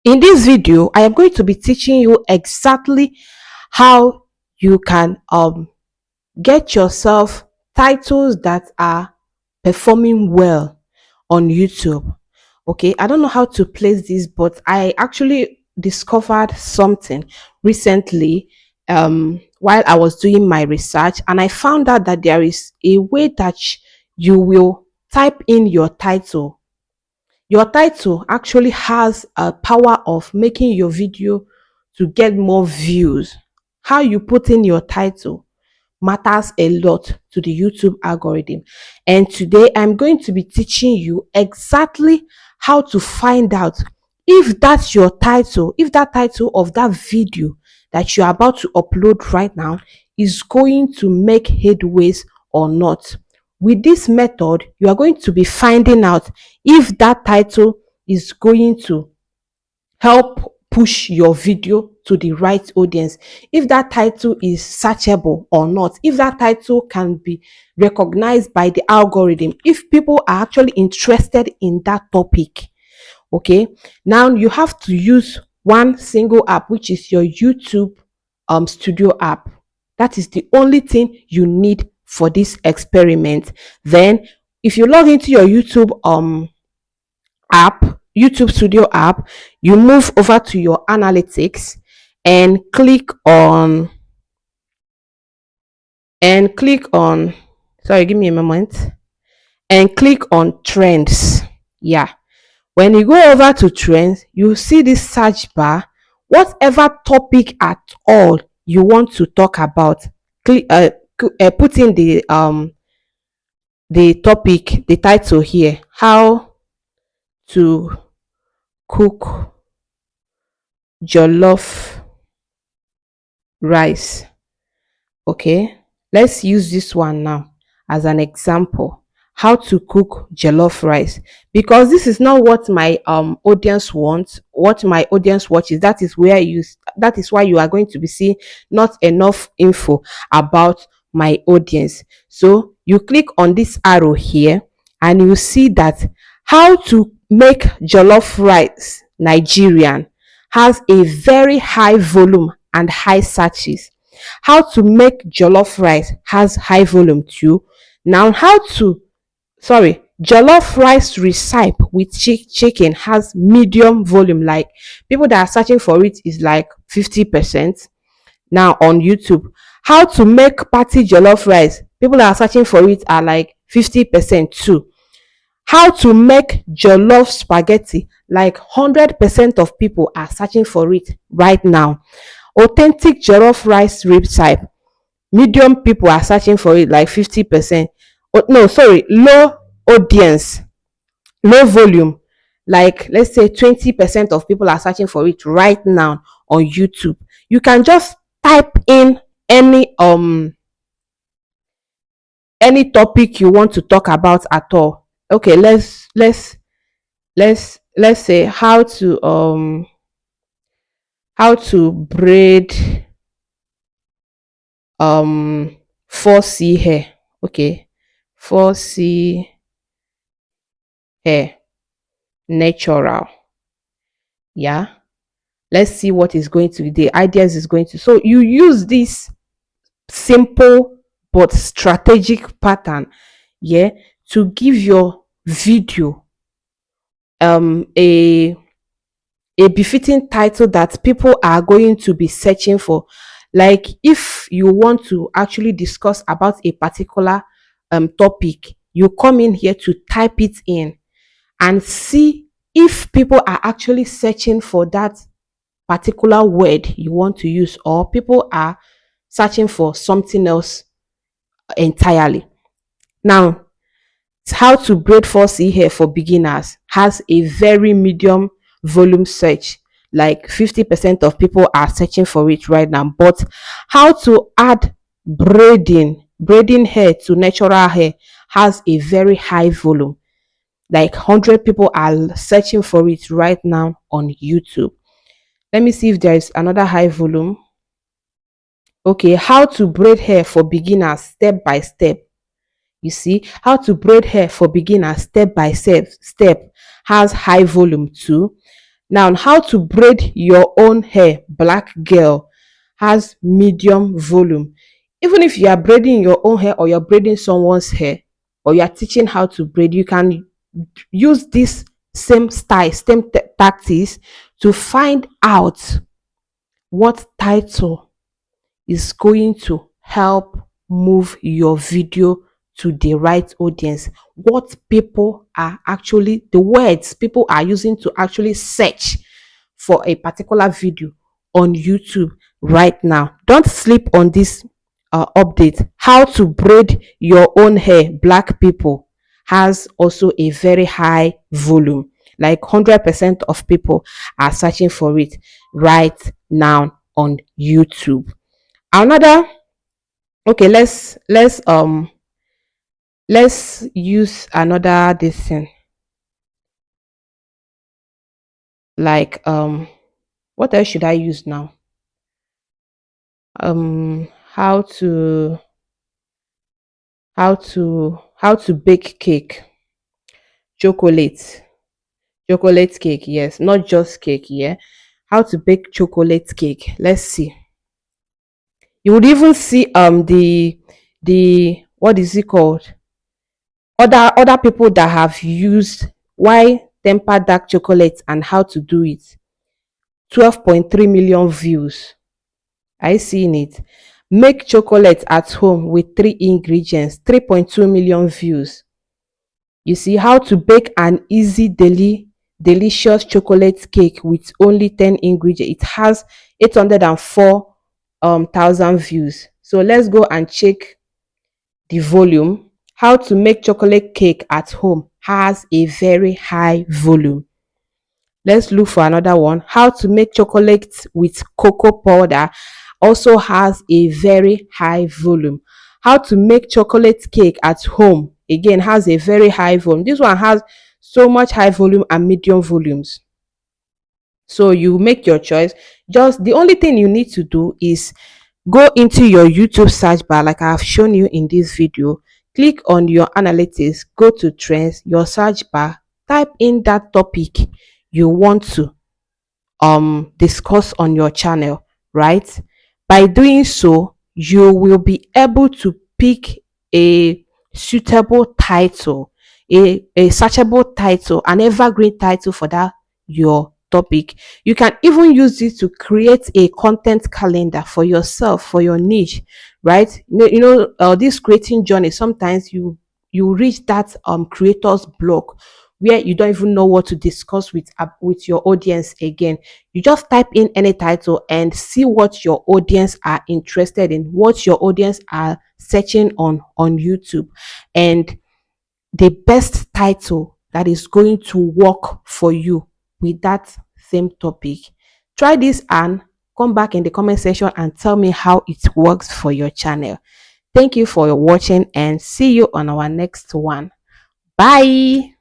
In this video, I am going to be teaching you exactly how you can get yourself titles that are performing well on YouTube. Okay, I don't know how to place this, but I actually discovered something recently while I was doing my research, and I found out that there is a way that you will type in your title. Your title actually has a power of making your video to get more views. How you put in your title matters a lot to the YouTube algorithm. And today I'm going to be teaching you exactly how to find out if that's your title, if that title of that video that you're about to upload right now is going to make headways or not. With this method, you are going to be finding out if that title is going to help push your video to the right audience, if that title is searchable or not, if that title can be recognized by the algorithm, if people are actually interested in that topic. Okay, now you have to use one single app, which is your YouTube studio app. That is the only thing you need for this experiment. Then if you log into your app, YouTube Studio app, you move over to your analytics and click on sorry, give me a moment, and click on trends. Yeah. When you go over to trends, you see this search bar. Whatever topic at all you want to talk about, click put in the topic, the title here, how to cook jollof rice. Okay, let's use this one now as an example. How to cook jollof rice, because this is not what my audience wants. What my audience watches, that is why you are going to be seeing not enough info about my audience. So you click on this arrow here and you see that how to make jollof rice Nigerian has a very high volume and high searches. How to make jollof rice has high volume too. Now, jollof rice recipe with chicken has medium volume. Like, people that are searching for it is like 50%. Now on YouTube, how to make party jollof rice, people that are searching for it are like 50% too. How to make jollof spaghetti, like 100% of people are searching for it right now. Authentic jollof rice recipe, medium people are searching for it like 50%. Oh, no, sorry, low audience, low volume, like let's say 20% of people are searching for it right now on YouTube. You can just type in any topic you want to talk about at all. Okay, let's say how to braid 4C hair. Okay, 4C hair natural. Yeah, let's see what is going to be the ideas is going to. So you use this simple but strategic pattern, yeah, to give your video a befitting title that people are going to be searching for. Like, if you want to actually discuss about a particular topic, you come in here to type it in and see if people are actually searching for that particular word you want to use, or people are searching for something else entirely. Now, how to braid 4C hair for beginners has a very medium volume search, like 50% of people are searching for it right now. But how to add braiding hair to natural hair has a very high volume, like 100 people are searching for it right now on YouTube. Let me see if there is another high volume. Okay, how to braid hair for beginners step by step. You see, how to braid hair for beginners step by step has high volume too. Now, how to braid your own hair, black girl, has medium volume. Even if you are braiding your own hair or you're braiding someone's hair or you are teaching how to braid, you can use this same style, same tactics to find out what title is going to help move your video to the right audience. What people are actually, the words people are using to actually search for a particular video on YouTube right now. Don't sleep on this update. How to braid your own hair, black people, has also a very high volume. Like 100% of people are searching for it right now on YouTube. Another, okay, let's use another this thing, like what else should I use now? How to how to bake cake, chocolate chocolate cake, yes, not just cake, yeah. How to bake chocolate cake, let's see. You would even see the what is it called, other people that have used why temper dark chocolate and how to do it. 12.3 million views. I seeing it. Make chocolate at home with 3 ingredients. 3.2 million views. You see how to bake an easy delicious chocolate cake with only 10 ingredients. It has 804 thousand views. So let's go and check the volume. How to make chocolate cake at home has a very high volume. Let's look for another one. How to make chocolate with cocoa powder also has a very high volume. How to make chocolate cake at home again has a very high volume. This one has so much high volume and medium volumes. So you make your choice. Just the only thing you need to do is go into your YouTube search bar like I have shown you in this video. Click on your analytics, go to trends, your search bar, type in that topic you want to discuss on your channel, right? By doing so, you will be able to pick a suitable title, a searchable title, an evergreen title for that your topic. You can even use this to create a content calendar for yourself, for your niche, right? This creating journey, sometimes you reach that creator's block where you don't even know what to discuss with your audience again. You just type in any title and see what your audience are interested in, what your audience are searching on YouTube, and the best title that is going to work for you with that same topic. Try this and come back in the comment section and tell me how it works for your channel. Thank you for watching and see you on our next one. Bye.